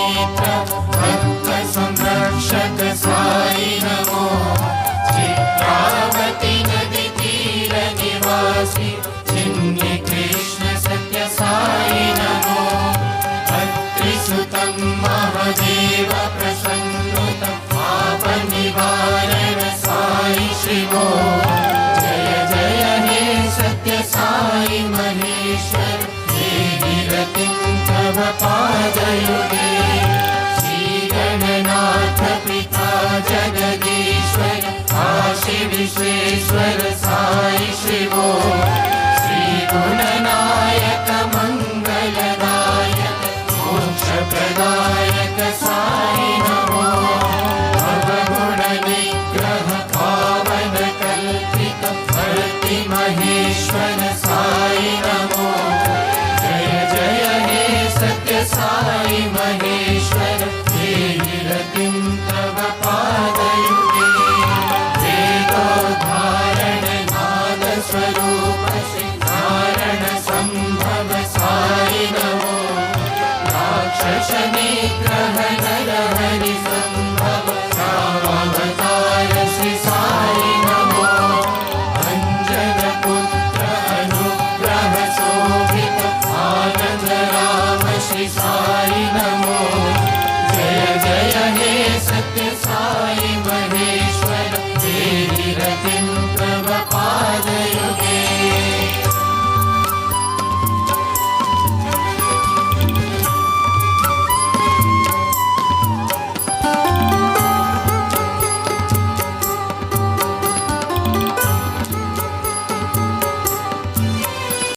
नेत्र भक्त संरक्षक साई नमो। चित्रावती नदी तीर निवासी चिन्मय कृष्ण सत्य साई नमो। भक्तिसुतं महादेव प्रसन्नुतं पाप निवारण साई शिवो। जय जय हे सत्य साई महेश्वर देहि रतिं तव पादयुगे। श्री गणनाथ पिता जगदीश्वर काशी विश्वेश्वर साई शिवो। श्री गुणनायक मंगलदायक मोक्ष प्रदायक साई नमो। भवगुण निग्रह पावन कल्पित भक्ति महेश्वर साई नमो। जय जय हे सत्य साई महेश्वर देहि रतिं तव पादयुगे। वेदोद्धारण नाद स्वरूप सिद्धारण संभव साई नमो। राक्षस निग्रह